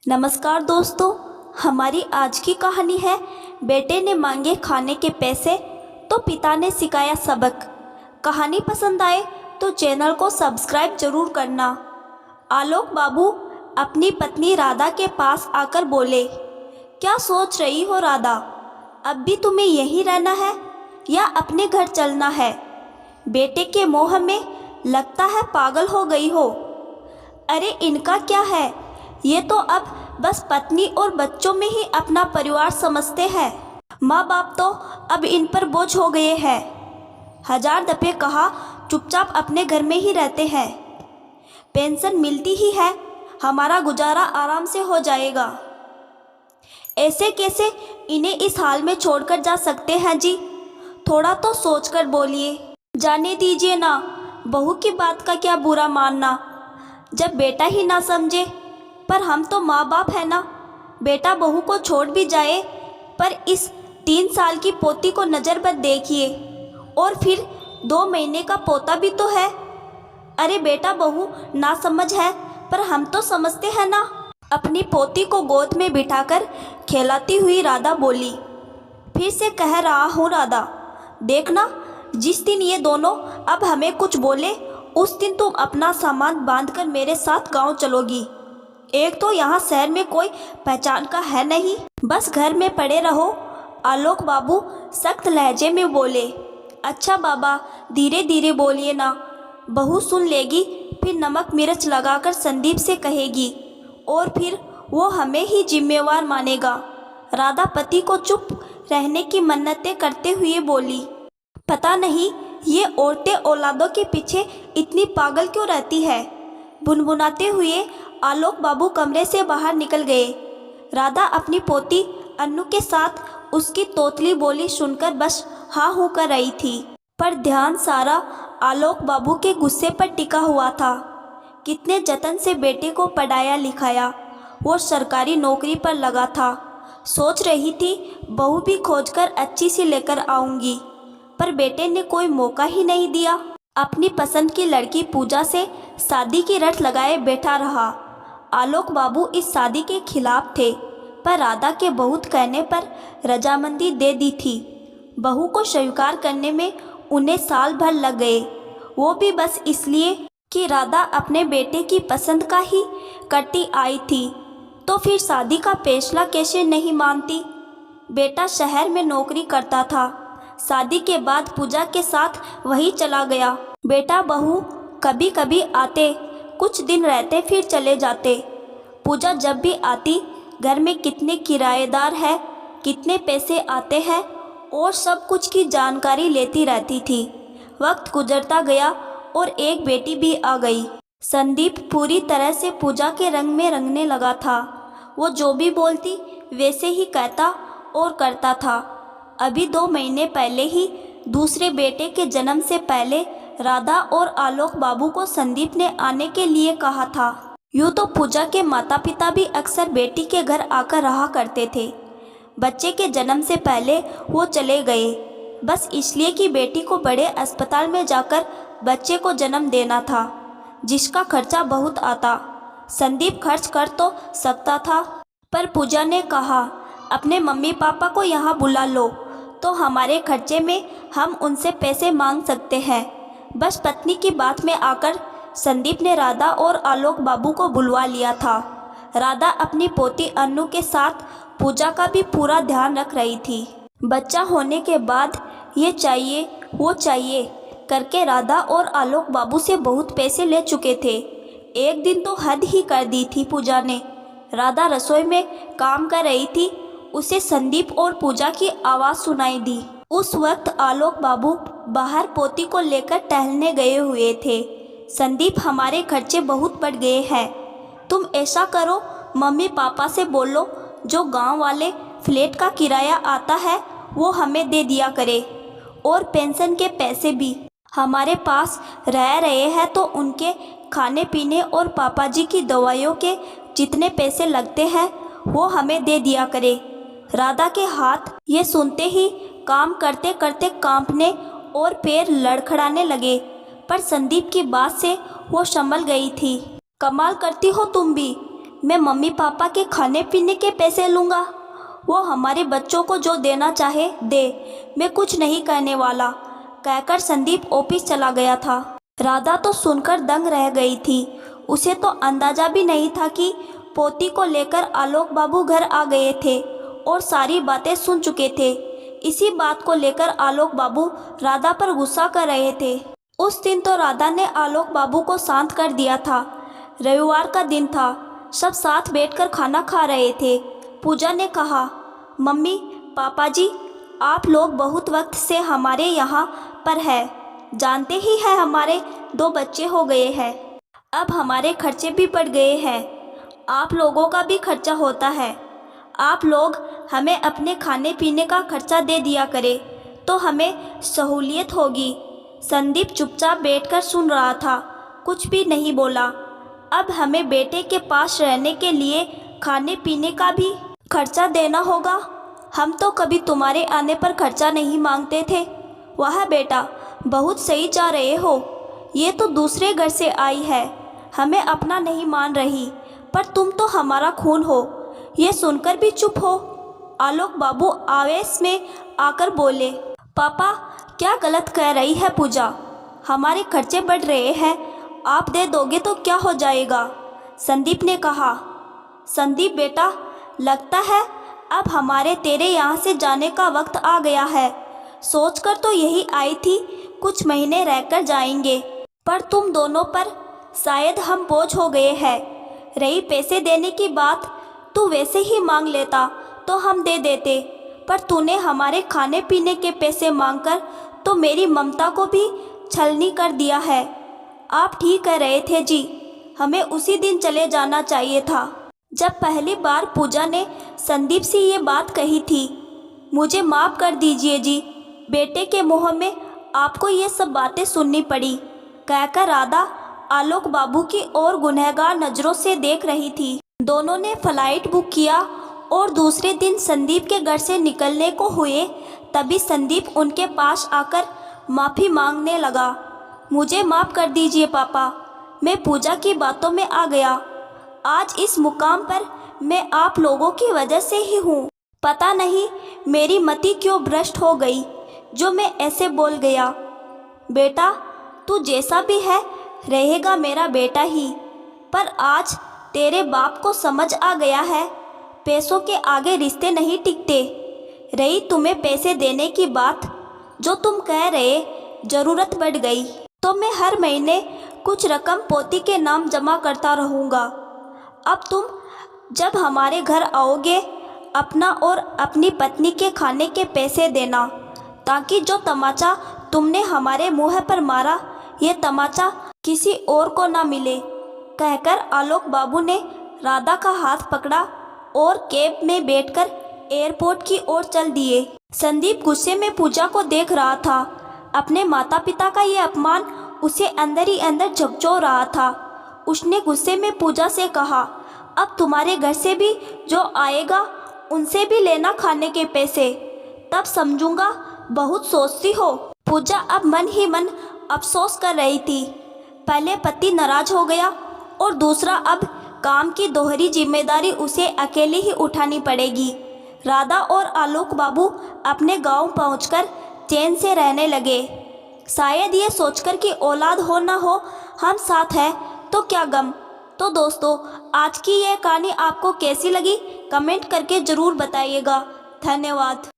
नमस्कार दोस्तों, हमारी आज की कहानी है बेटे ने मांगे खाने के पैसे तो पिता ने सिखाया सबक। कहानी पसंद आए तो चैनल को सब्सक्राइब जरूर करना। आलोक बाबू अपनी पत्नी राधा के पास आकर बोले, क्या सोच रही हो राधा? अब भी तुम्हें यहीं रहना है या अपने घर चलना है? बेटे के मोह में लगता है पागल हो गई हो। अरे इनका क्या है, ये तो अब बस पत्नी और बच्चों में ही अपना परिवार समझते हैं। माँ बाप तो अब इन पर बोझ हो गए हैं। 1000 दफे कहा चुपचाप अपने घर में ही रहते हैं, पेंशन मिलती ही है, हमारा गुजारा आराम से हो जाएगा। ऐसे कैसे इन्हें इस हाल में छोड़कर जा सकते हैं जी? थोड़ा तो सोचकर बोलिए। जाने दीजिए ना, बहू की बात का क्या बुरा मानना, जब बेटा ही ना समझे। पर हम तो माँ बाप है ना। बेटा बहू को छोड़ भी जाए पर इस 3 साल की पोती को नज़र पर देखिए, और फिर 2 महीने का पोता भी तो है। अरे बेटा बहू ना समझ है पर हम तो समझते हैं ना। अपनी पोती को गोद में बिठाकर खिलाती हुई राधा बोली, फिर से कह रहा हूँ राधा, देखना जिस दिन ये दोनों अब हमें कुछ बोले उस दिन तुम अपना सामान बांधकर मेरे साथ गांव चलोगी। एक तो यहाँ शहर में कोई पहचान का है नहीं, बस घर में पड़े रहो। आलोक बाबू सख्त लहजे में बोले। अच्छा बाबा, धीरे धीरे बोलिए ना, बहू सुन लेगी फिर नमक मिर्च लगाकर संदीप से कहेगी और फिर वो हमें ही जिम्मेवार मानेगा। राधा पति को चुप रहने की मन्नतें करते हुए बोली, पता नहीं ये औरतें औलादों के पीछे इतनी पागल क्यों रहती है। बुनबुनाते हुए आलोक बाबू कमरे से बाहर निकल गए। राधा अपनी पोती अन्नू के साथ उसकी तोतली बोली सुनकर बस हाँ हूँ कर रही थी, पर ध्यान सारा आलोक बाबू के गुस्से पर टिका हुआ था। कितने जतन से बेटे को पढ़ाया लिखाया, वो सरकारी नौकरी पर लगा था। सोच रही थी बहू भी खोजकर अच्छी सी लेकर आऊँगी, पर बेटे ने कोई मौका ही नहीं दिया। अपनी पसंद की लड़की पूजा से शादी की रट लगाए बैठा रहा। आलोक बाबू इस शादी के खिलाफ थे, पर राधा के बहुत कहने पर रजामंदी दे दी थी। बहू को स्वीकार करने में उन्हें साल भर लग गए, वो भी बस इसलिए कि राधा अपने बेटे की पसंद का ही करती आई थी। तो फिर शादी का फैसला कैसे नहीं मानती? बेटा शहर में नौकरी करता था, शादी के बाद पूजा के साथ वही चला गया। बेटा बहू कभी कभी आते, कुछ दिन रहते फिर चले जाते। पूजा जब भी आती घर में कितने किराएदार हैं, कितने पैसे आते हैं और सब कुछ की जानकारी लेती रहती थी। वक्त गुजरता गया और एक बेटी भी आ गई। संदीप पूरी तरह से पूजा के रंग में रंगने लगा था। वो जो भी बोलती वैसे ही कहता और करता था। अभी 2 महीने पहले ही दूसरे बेटे के जन्म से पहले राधा और आलोक बाबू को संदीप ने आने के लिए कहा था। यूँ तो पूजा के माता पिता भी अक्सर बेटी के घर आकर रहा करते थे। बच्चे के जन्म से पहले वो चले गए, बस इसलिए कि बेटी को बड़े अस्पताल में जाकर बच्चे को जन्म देना था, जिसका खर्चा बहुत आता। संदीप खर्च कर तो सकता था, पर पूजा ने कहा अपने मम्मी पापा को यहाँ बुला लो तो हमारे खर्चे में हम उनसे पैसे मांग सकते हैं। बस पत्नी की बात में आकर संदीप ने राधा और आलोक बाबू को बुलवा लिया था। राधा अपनी पोती अन्नू के साथ पूजा का भी पूरा ध्यान रख रही थी। बच्चा होने के बाद ये चाहिए वो चाहिए करके राधा और आलोक बाबू से बहुत पैसे ले चुके थे। एक दिन तो हद ही कर दी थी पूजा ने। राधा रसोई में काम कर रही थी, उसे संदीप और पूजा की आवाज़ सुनाई दी। उस वक्त आलोक बाबू बाहर पोती को लेकर टहलने गए हुए थे। संदीप, हमारे खर्चे बहुत बढ़ गए हैं, तुम ऐसा करो मम्मी पापा से बोलो जो गांव वाले फ्लैट का किराया आता है वो हमें दे दिया करे, और पेंशन के पैसे भी हमारे पास रह रहे हैं तो उनके खाने पीने और पापा जी की दवाइयों के जितने पैसे लगते हैं वो हमें दे दिया करे। राधा के हाथ ये सुनते ही काम करते करते कांपने और पैर लड़खड़ाने लगे, पर संदीप की बात से वो संभल गई थी। कमाल करती हो तुम भी, मैं मम्मी पापा के खाने पीने के पैसे लूँगा? वो हमारे बच्चों को जो देना चाहे दे, मैं कुछ नहीं कहने वाला, कहकर संदीप ऑफिस चला गया था। राधा तो सुनकर दंग रह गई थी। उसे तो अंदाजा भी नहीं था कि पोती को लेकर आलोक बाबू घर आ गए थे और सारी बातें सुन चुके थे। इसी बात को लेकर आलोक बाबू राधा पर गुस्सा कर रहे थे। उस दिन तो राधा ने आलोक बाबू को शांत कर दिया था। रविवार का दिन था, सब साथ बैठकर खाना खा रहे थे। पूजा ने कहा, मम्मी पापा जी, आप लोग बहुत वक्त से हमारे यहाँ पर है, जानते ही हैं हमारे 2 बच्चे हो गए हैं, अब हमारे खर्चे भी बढ़ गए हैं, आप लोगों का भी खर्चा होता है, आप लोग हमें अपने खाने पीने का खर्चा दे दिया करें तो हमें सहूलियत होगी। संदीप चुपचाप बैठकर सुन रहा था, कुछ भी नहीं बोला। अब हमें बेटे के पास रहने के लिए खाने पीने का भी खर्चा देना होगा। हम तो कभी तुम्हारे आने पर खर्चा नहीं मांगते थे। वाह बेटा, बहुत सही जा रहे हो। ये तो दूसरे घर से आई है, हमें अपना नहीं मान रही, पर तुम तो हमारा खून हो। ये सुनकर भी चुप हो। आलोक बाबू आवेश में आकर बोले, पापा क्या गलत कह रही है पूजा, हमारे खर्चे बढ़ रहे हैं, आप दे दोगे तो क्या हो जाएगा? संदीप ने कहा। संदीप बेटा, लगता है अब हमारे तेरे यहाँ से जाने का वक्त आ गया है। सोचकर तो यही आई थी कुछ महीने रहकर जाएंगे, पर तुम दोनों पर शायद हम बोझ हो गए हैं। रही पैसे देने की बात, तू वैसे ही मांग लेता तो हम दे देते, पर तूने हमारे खाने पीने के पैसे मांगकर तो मेरी ममता को भी छलनी कर दिया है। आप ठीक कह रहे थे जी, हमें उसी दिन चले जाना चाहिए था जब पहली बार पूजा ने संदीप से ये बात कही थी। मुझे माफ़ कर दीजिए जी, बेटे के मुँह में आपको ये सब बातें सुननी पड़ी, कहकर राधा आलोक बाबू की ओर गुनहगार नज़रों से देख रही थी। दोनों ने फ्लाइट बुक किया और दूसरे दिन संदीप के घर से निकलने को हुए, तभी संदीप उनके पास आकर माफ़ी मांगने लगा। मुझे माफ़ कर दीजिए पापा, मैं पूजा की बातों में आ गया। आज इस मुकाम पर मैं आप लोगों की वजह से ही हूँ। पता नहीं मेरी मति क्यों भ्रष्ट हो गई जो मैं ऐसे बोल गया। बेटा, तू जैसा भी है रहेगा मेरा बेटा ही, पर आज तेरे बाप को समझ आ गया है पैसों के आगे रिश्ते नहीं टिकते। रही तुम्हें पैसे देने की बात, जो तुम कह रहे, ज़रूरत बढ़ गई तो मैं हर महीने कुछ रकम पोती के नाम जमा करता रहूँगा। अब तुम जब हमारे घर आओगे, अपना और अपनी पत्नी के खाने के पैसे देना, ताकि जो तमाचा तुमने हमारे मुँह पर मारा, ये तमाचा किसी और को ना मिले, कहकर आलोक बाबू ने राधा का हाथ पकड़ा और कैब में बैठकर एयरपोर्ट की ओर चल दिए। संदीप गुस्से में पूजा को देख रहा था। अपने माता पिता का ये अपमान उसे अंदर ही अंदर झकझोर रहा था। उसने गुस्से में पूजा से कहा, अब तुम्हारे घर से भी जो आएगा उनसे भी लेना खाने के पैसे, तब समझूंगा बहुत सोचती हो। पूजा अब मन ही मन अफसोस कर रही थी। पहले पति नाराज हो गया और दूसरा अब काम की दोहरी जिम्मेदारी उसे अकेली ही उठानी पड़ेगी। राधा और आलोक बाबू अपने गांव पहुंचकर चैन से रहने लगे। शायद ये सोचकर कि औलाद हो ना हो हम साथ हैं तो क्या गम। तो दोस्तों, आज की यह कहानी आपको कैसी लगी कमेंट करके ज़रूर बताइएगा। धन्यवाद।